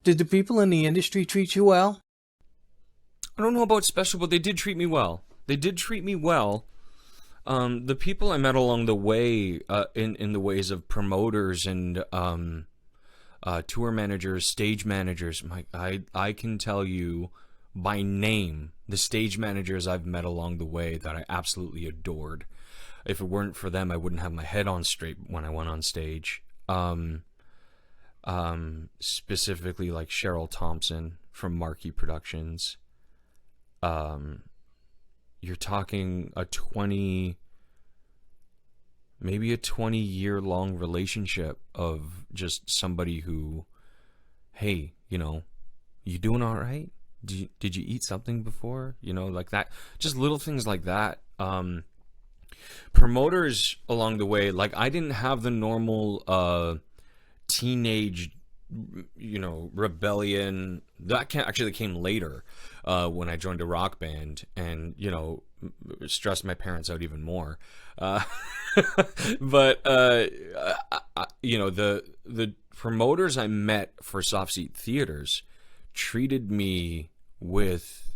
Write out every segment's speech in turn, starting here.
Did the people in the industry treat you well? I don't know about special, but they did treat me well. They did treat me well. The people I met along the way, in the ways of promoters and tour managers, stage managers, I can tell you by name the stage managers I've met along the way that I absolutely adored. If it weren't for them, I wouldn't have my head on straight when I went on stage. Specifically like Cheryl Thompson from Marquee Productions. You're talking maybe a 20-year long relationship of just somebody who, hey, you doing all right? Did you eat something before? Like that, just little things like that. Promoters along the way, like I didn't have the normal, teenage, rebellion. That actually came later, when I joined a rock band and, stressed my parents out even more. But, the promoters I met for Soft Seat Theaters treated me with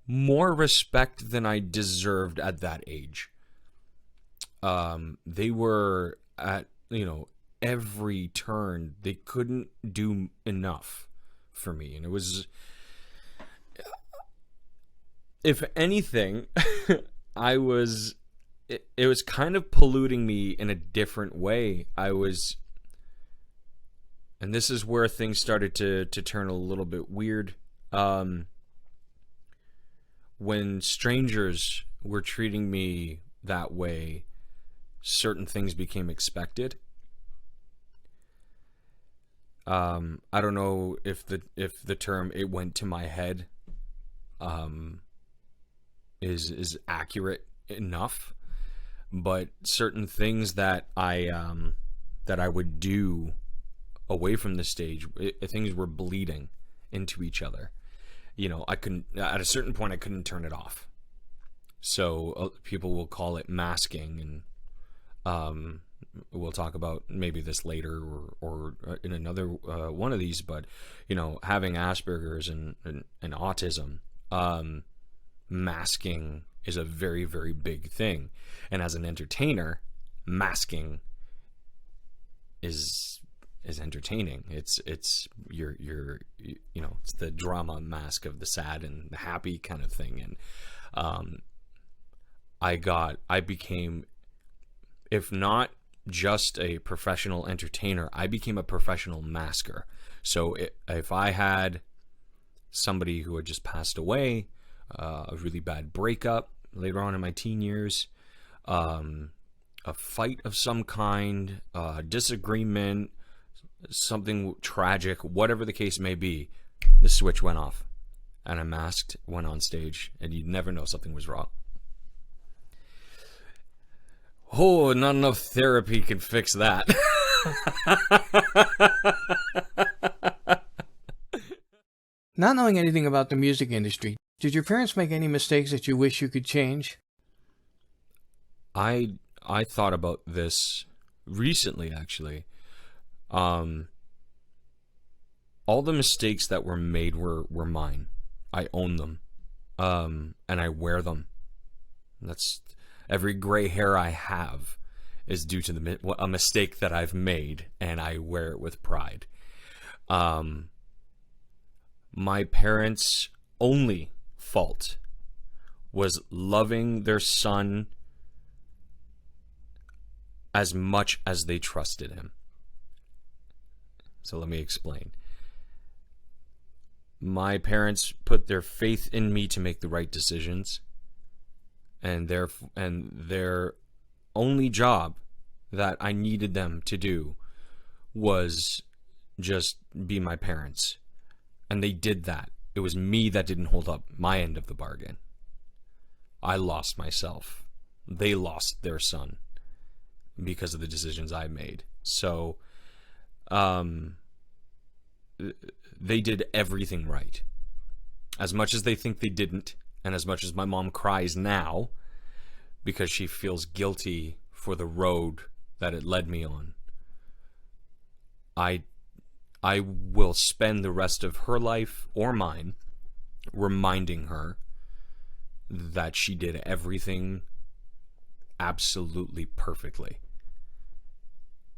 more respect than I deserved at that age. They were at, every turn, they couldn't do enough for me. And it was, if anything, it was kind of polluting me in a different way. And this is where things started to turn a little bit weird. When strangers were treating me that way, certain things became expected. I don't know if the term "it went to my head" is accurate enough, but certain things that I would do away from the stage, things were bleeding into each other. I couldn't, at a certain point I couldn't turn it off. So people will call it masking, and we'll talk about maybe this later or in another one of these, but having Asperger's and autism, masking is a very, very big thing. And as an entertainer, masking is entertaining. It's your it's the drama mask of the sad and the happy kind of thing. And I became, if not just a professional entertainer, I became a professional masker. So if I had somebody who had just passed away, a really bad breakup later on in my teen years, a fight of some kind, disagreement, something tragic, whatever the case may be, the switch went off and I masked, went on stage, and you'd never know something was wrong. Oh, not enough therapy can fix that. Not knowing anything about the music industry, did your parents make any mistakes that you wish you could change? I thought about this recently, actually. All the mistakes that were made were mine. I own them, and I wear them. That's every gray hair I have is due to a mistake that I've made, and I wear it with pride. My parents' only fault was loving their son as much as they trusted him. So let me explain. My parents put their faith in me to make the right decisions, and their only job that I needed them to do was just be my parents. And they did that. It was me that didn't hold up my end of the bargain. I lost myself. They lost their son because of the decisions I made. So, they did everything right. As much as they think they didn't, and as much as my mom cries now because she feels guilty for the road that it led me on, I I will spend the rest of her life or mine reminding her that she did everything absolutely perfectly.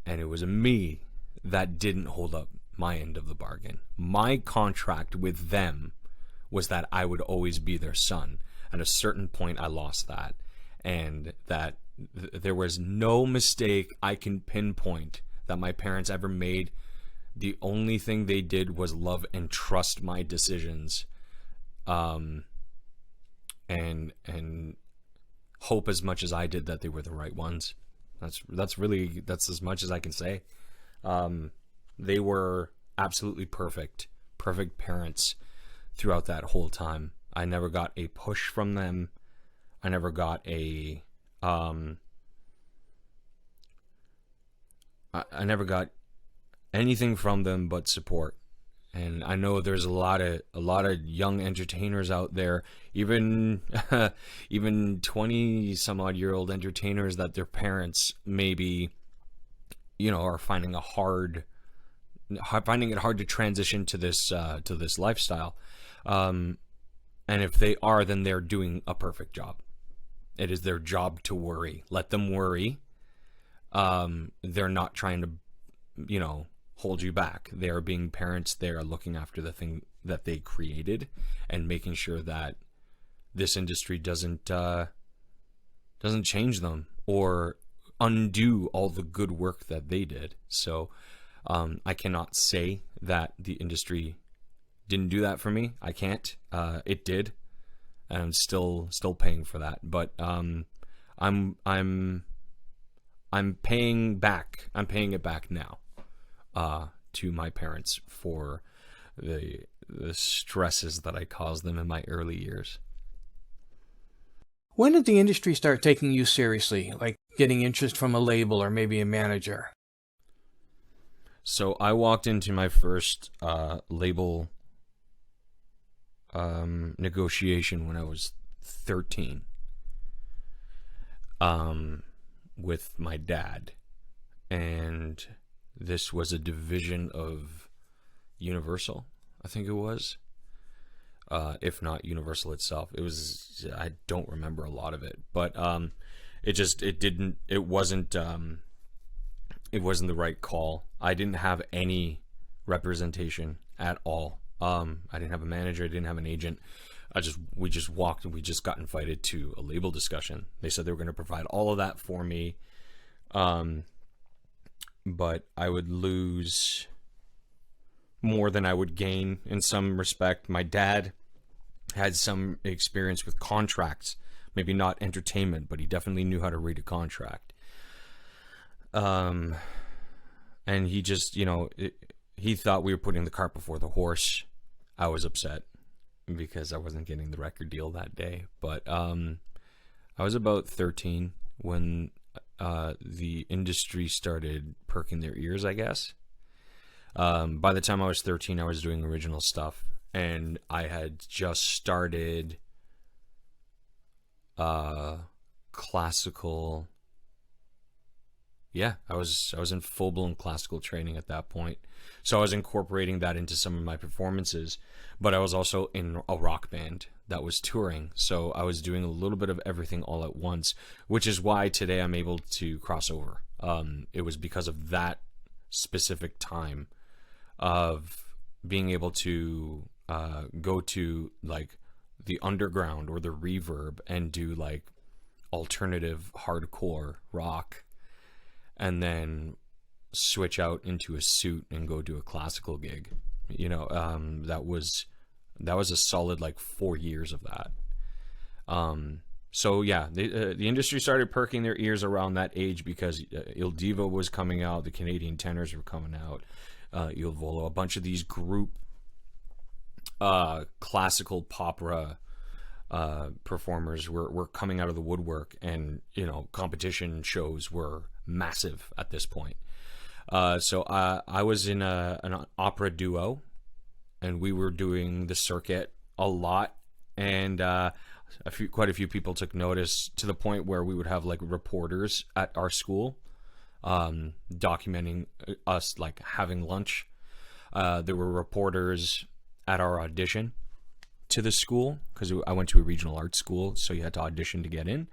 And it was me that didn't hold up my end of the bargain. My contract with them was that I would always be their son. At a certain point, I lost that. And that there was no mistake I can pinpoint that my parents ever made. The only thing they did was love and trust my decisions. And hope as much as I did that they were the right ones. That's as much as I can say. They were absolutely perfect parents throughout that whole time. I never got a push from them. I never got I never got anything from them but support. And I know there's a lot of young entertainers out there, even 20 some odd year old entertainers that their parents maybe, are finding it hard to transition to this lifestyle. And if they are, then they're doing a perfect job. It is their job to worry. Let them worry. They're not trying to, hold you back. They are being parents. They are looking after the thing that they created and making sure that this industry doesn't change them or undo all the good work that they did. So I cannot say that the industry didn't do that for me. I can't. It did, and I'm still paying for that. But I'm paying back. I'm paying it back now. To my parents for the stresses that I caused them in my early years. When did the industry start taking you seriously, like getting interest from a label or maybe a manager? So I walked into my first label negotiation when I was 13 with my dad, and this was a division of Universal, I think it was. If not Universal itself. It was, I don't remember a lot of it, but it wasn't the right call. I didn't have any representation at all. I didn't have a manager, I didn't have an agent. We just walked and we just got invited to a label discussion. They said they were going to provide all of that for me. But I would lose more than I would gain in some respect. My dad had some experience with contracts, maybe not entertainment, but he definitely knew how to read a contract. And he just, he thought we were putting the cart before the horse. I was upset because I wasn't getting the record deal that day. But I was about 13 when the industry started perking their ears, I guess. By the time I was 13, I was doing original stuff, and I had just started classical. Yeah, I was in full-blown classical training at that point. So I was incorporating that into some of my performances, but I was also in a rock band that was touring. So I was doing a little bit of everything all at once, which is why today I'm able to cross over. It was because of that specific time of being able to go to like the underground or the reverb and do like alternative hardcore rock, and then switch out into a suit and go do a classical gig. That was a solid like 4 years of that. So yeah, the industry started perking their ears around that age because Il Divo was coming out, the Canadian Tenors were coming out, Il Volo, a bunch of these group classical opera performers were coming out of the woodwork, and competition shows were massive at this point. So I was in an opera duo, and we were doing the circuit a lot, and quite a few people took notice, to the point where we would have like reporters at our school documenting us like having lunch. There were reporters at our audition to the school, because I went to a regional arts school, so you had to audition to get in.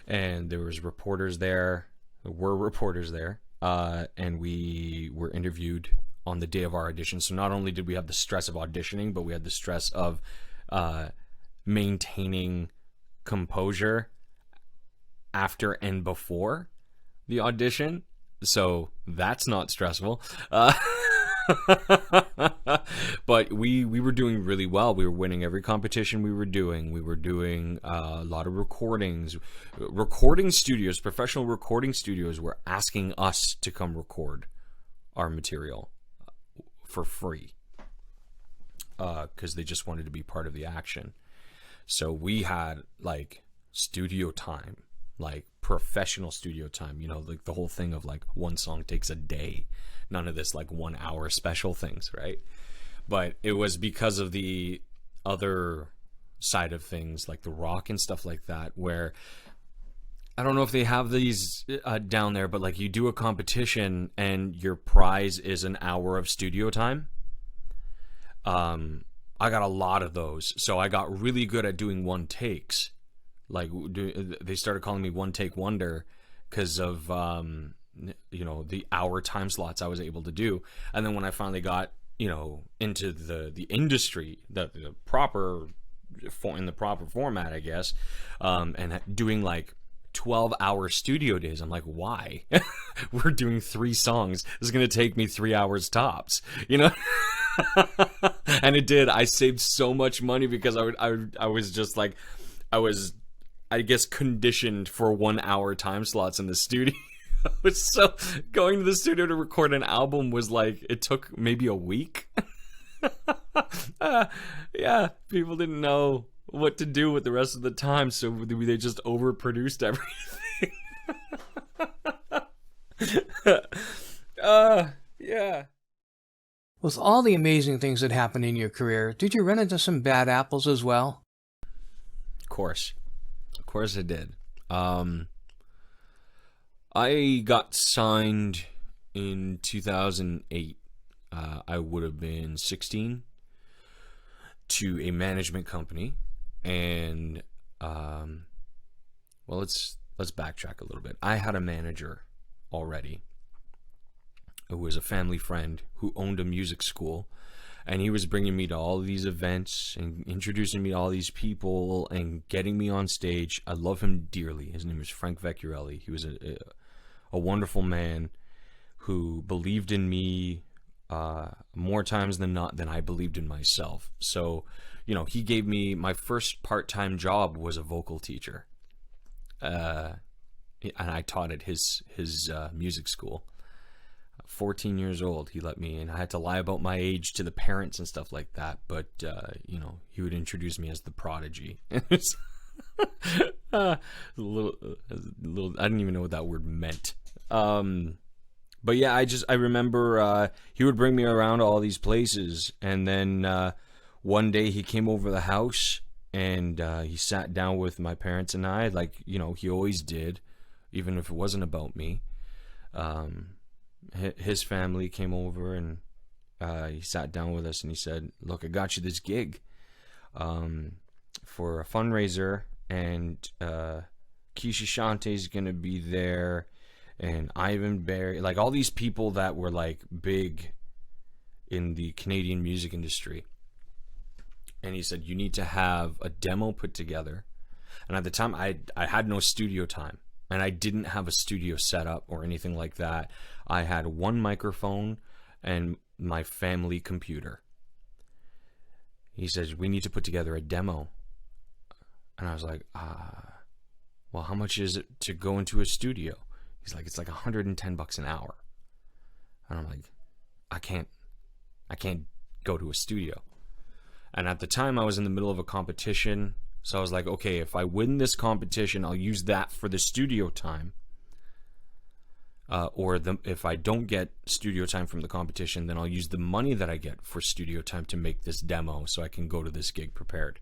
And there was reporters there, and we were interviewed on the day of our audition. So not only did we have the stress of auditioning, but we had the stress of maintaining composure after and before the audition. So that's not stressful. But we were doing really well. We were winning every competition we were doing. We were doing a lot of recordings. Recording studios, professional recording studios, were asking us to come record our material for free, because they just wanted to be part of the action. So we had like studio time, like professional studio time, like the whole thing of like one song takes a day. None of this like 1 hour special things, right? But it was because of the other side of things, like the rock and stuff like that, where I don't know if they have these down there, but like you do a competition and your prize is an hour of studio time. I got a lot of those, so I got really good at doing one takes. Like they started calling me one take wonder because of the hour time slots I was able to do. And then when I finally got into the industry, the proper in the proper format, I guess, and doing like 12-hour studio days, I'm like, why? We're doing 3 songs. This is gonna take me 3 hours tops, And it did. I saved so much money because I was just like, I guess conditioned for 1 hour time slots in the studio. So going to the studio to record an album was like, it took maybe a week. Yeah, people didn't know what to do with the rest of the time, so they just overproduced everything. Yeah. With all the amazing things that happened in your career, did you run into some bad apples as well? Of course I did. I got signed in 2008. I would have been 16, to a management company, and let's backtrack a little bit. I had a manager already, who was a family friend who owned a music school, and he was bringing me to all of these events and introducing me to all these people and getting me on stage. I love him dearly. His name is Frank Vecchiarelli. He was a wonderful man who believed in me more times than not than I believed in myself. So, he gave me my first part-time job was a vocal teacher, and I taught at his music school. 14 years old, he let me in. I had to lie about my age to the parents and stuff like that, but he would introduce me as the prodigy. A little, I didn't even know what that word meant. But yeah, I remember he would bring me around to all these places, and then one day he came over the house and he sat down with my parents and I, like he always did, even if it wasn't about me. His family came over and he sat down with us and he said, "Look, I got you this gig for a fundraiser, and Keisha Shantae's gonna be there, and Ivan Barry, like all these people that were like big in the Canadian music industry." And he said, "You need to have a demo put together." And at the time, I had no studio time, and I didn't have a studio set up or anything like that. I had one microphone and my family computer. He says, "We need to put together a demo." And I was like, well, how much is it to go into a studio? He's like, "It's like $110 an hour." And I'm like, I can't go to a studio. And at the time I was in the middle of a competition. So I was like, okay, if I win this competition, I'll use that for the studio time. If I don't get studio time from the competition, then I'll use the money that I get for studio time to make this demo so I can go to this gig prepared.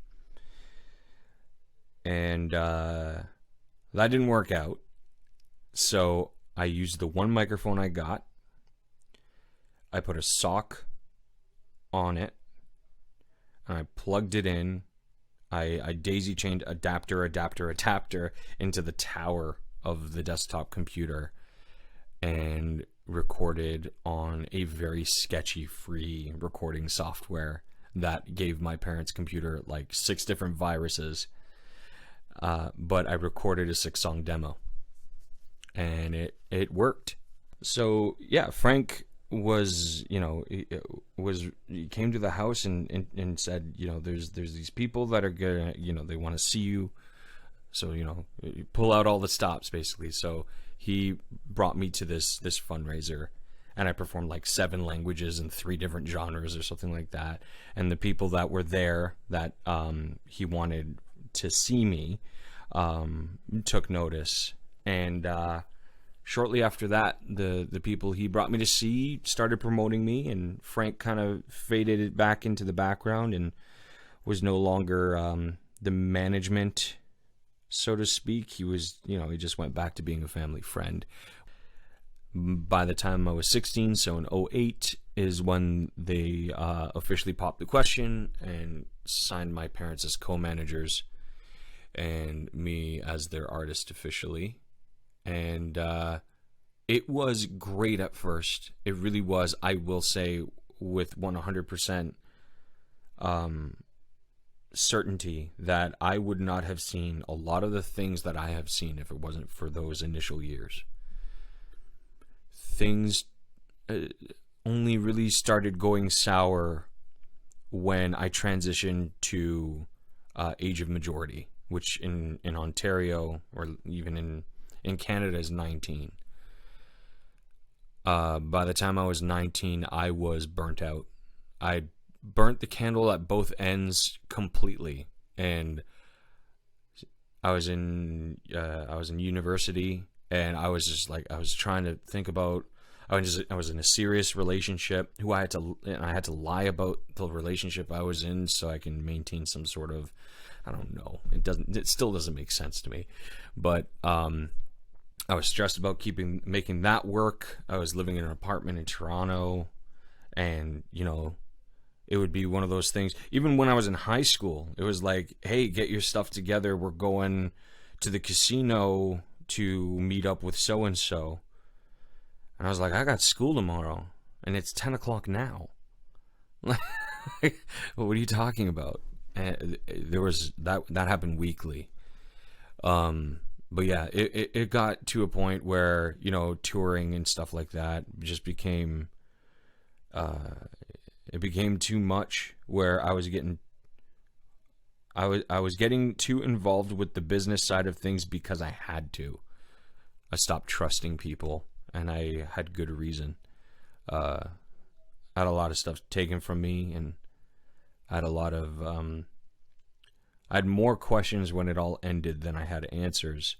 And that didn't work out. So I used the one microphone I got. I put a sock on it, and I plugged it in. I daisy chained adapter into the tower of the desktop computer and recorded on a very sketchy free recording software that gave my parents' computer like 6 different viruses. But I recorded a 6-song demo, and it worked. So yeah, Frank was, he came to the house and said, there's these people that are gonna, they want to see you. So, you pull out all the stops basically. So he brought me to this fundraiser, and I performed like 7 languages and 3 different genres or something like that. And the people that were there that he wanted to see me took notice. And shortly after that, the people he brought me to see started promoting me, and Frank kind of faded it back into the background and was no longer the management, so to speak. He was, he just went back to being a family friend. By the time I was 16, so in 2008 is when they officially popped the question and signed my parents as co-managers and me as their artist officially. And it was great at first. It really was. I will say with 100% certainty that I would not have seen a lot of the things that I have seen if it wasn't for those initial years. Things only really started going sour when I transitioned to age of majority, which in Ontario, or even in Canada, is 19. By the time I was 19, I was burnt out. I burnt the candle at both ends completely, and I was in university, and I was just like, I was trying to think about. I was in a serious relationship I had to lie about the relationship I was in so I can maintain some sort of, I don't know. It still doesn't make sense to me, but I was stressed about making that work. I was living in an apartment in Toronto, and it would be one of those things. Even when I was in high school, it was like, hey, get your stuff together. We're going to the casino to meet up with so and so. And I was like, I got school tomorrow, and it's 10 o'clock now. What are you talking about? And there was that happened weekly. But yeah, it got to a point where, touring and stuff like that just became, it became too much, where I was getting too involved with the business side of things because I had to. I stopped trusting people, and I had good reason. I had a lot of stuff taken from me, and I had a lot of, I had more questions when it all ended than I had answers.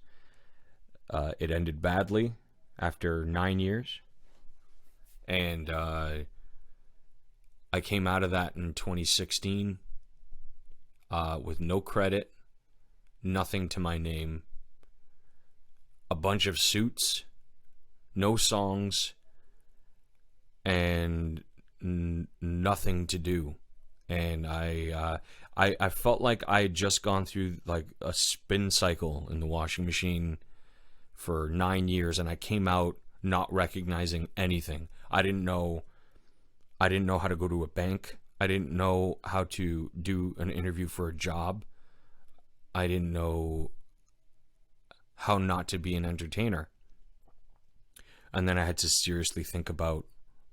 It ended badly after 9 years, and I came out of that in 2016 with no credit, nothing to my name, a bunch of suits, no songs, and nothing to do. And I felt like I had just gone through like a spin cycle in the washing machine for 9 years, and I came out not recognizing anything. I didn't know how to go to a bank. I didn't know how to do an interview for a job. I didn't know how not to be an entertainer. And then I had to seriously think about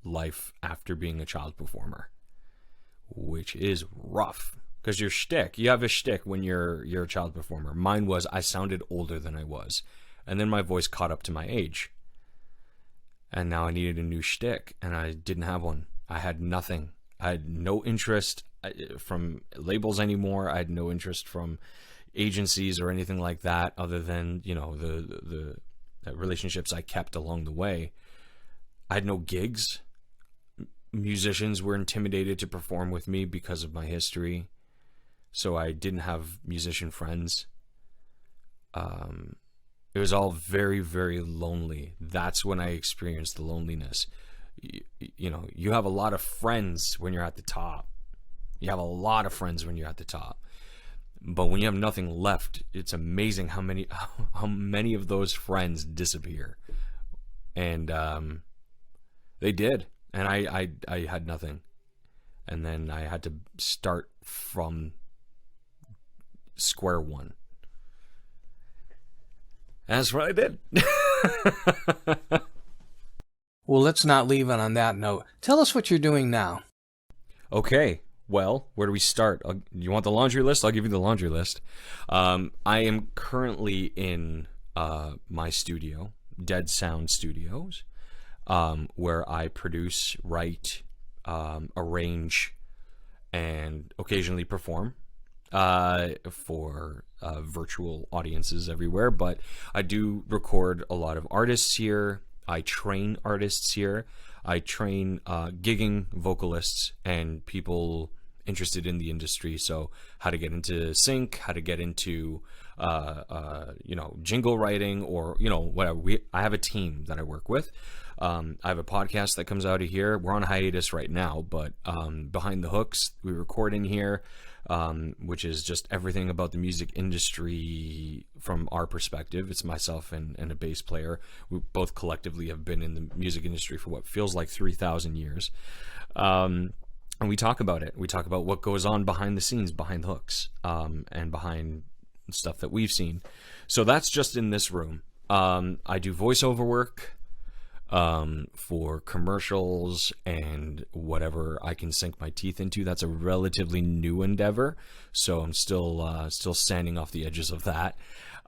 life after being a child performer, which is rough. Because you have a shtick when you're a child performer. Mine was, I sounded older than I was. And then my voice caught up to my age. And now I needed a new shtick, and I didn't have one. I had nothing. I had no interest from labels anymore. I had no interest from agencies or anything like that, other than, the relationships I kept along the way. I had no gigs. Musicians were intimidated to perform with me because of my history. So I didn't have musician friends. It was all very, very lonely. That's when I experienced the loneliness. you have a lot of friends when you're at the top. You have a lot of friends when you're at the top. But when you have nothing left, it's amazing how many of those friends disappear. And they did. And I had nothing. And then I had to start from square one. And that's what I did. Well, let's not leave it on that note. Tell us what you're doing now. Okay. Well, where do we start? You want the laundry list? I'll give you the laundry list. I am currently in my studio, Dead Sound Studios, where I produce, write, arrange, and occasionally perform for virtual audiences everywhere. But I do record a lot of artists here. I train artists here. I train gigging vocalists and people interested in the industry. So how to get into sync, how to get into jingle writing, or whatever. I have a team that I work with. I have a podcast that comes out of here. We're on hiatus right now, but Behind the Hooks, we record in here, which is just everything about the music industry from our perspective. It's myself and a bass player. We both collectively have been in the music industry for what feels like 3,000 years. And we talk about it. We talk about what goes on behind the scenes, behind the hooks, and behind stuff that we've seen. So that's just in this room. I do voiceover work for commercials and whatever I can sink my teeth into. That's a relatively new endeavor, so I'm still standing off the edges of that.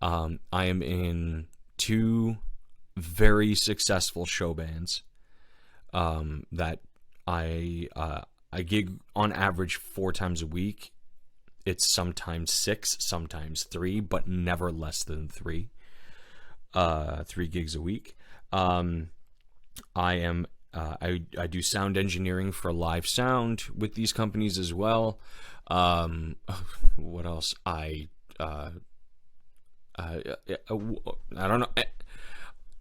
I am in 2 very successful show bands that I gig on average 4 times a week. It's sometimes 6, sometimes 3, but never less than 3. 3 gigs a week. I do sound engineering for live sound with these companies as well. What else? I don't know.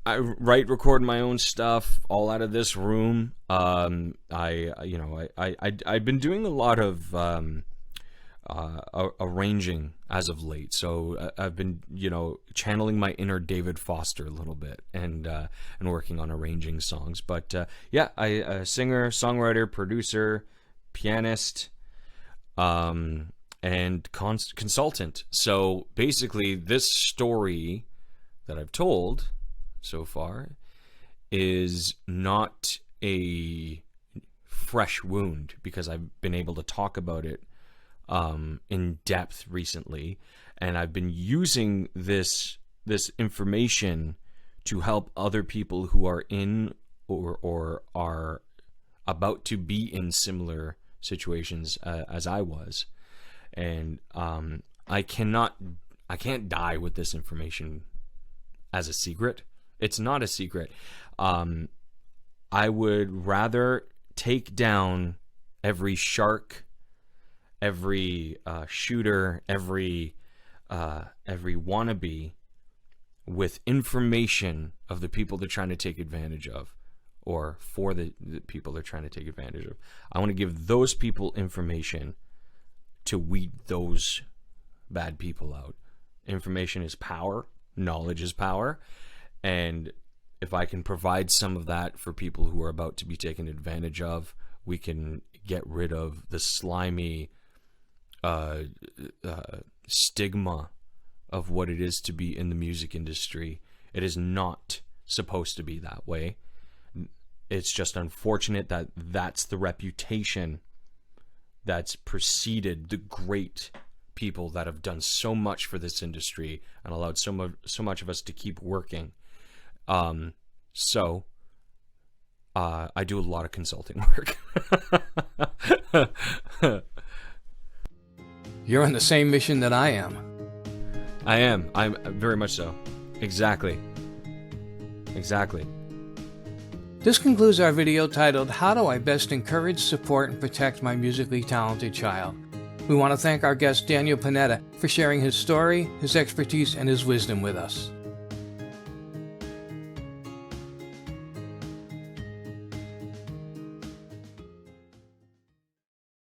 I record my own stuff all out of this room. I've been doing a lot of arranging as of late. So I've been, channeling my inner David Foster a little bit and working on arranging songs. But I a singer, songwriter, producer, pianist, and consultant. So basically, this story that I've told so far is not a fresh wound, because I've been able to talk about it in depth recently, and I've been using this information to help other people who are in or are about to be in similar situations as I was. And I can't die with this information as a secret. It's not a secret. I would rather take down every shark, every shooter, every wannabe with information of the people they're trying to take advantage of, or for the people they're trying to take advantage of. I want to give those people information to weed those bad people out. Information is power. Knowledge is power. And if I can provide some of that for people who are about to be taken advantage of, we can get rid of the slimy stigma of what it is to be in the music industry. It is not supposed to be that way. It's just unfortunate that that's the reputation that's preceded the great people that have done so much for this industry and allowed so much of us to keep working. So I do a lot of consulting work. You're on the same mission that I am. I'm very much so. Exactly. This concludes our video titled, How Do I Best Encourage, Support, and Protect My Musically Talented Child? We want to thank our guest Daniel Panetta for sharing his story, his expertise, and his wisdom with us.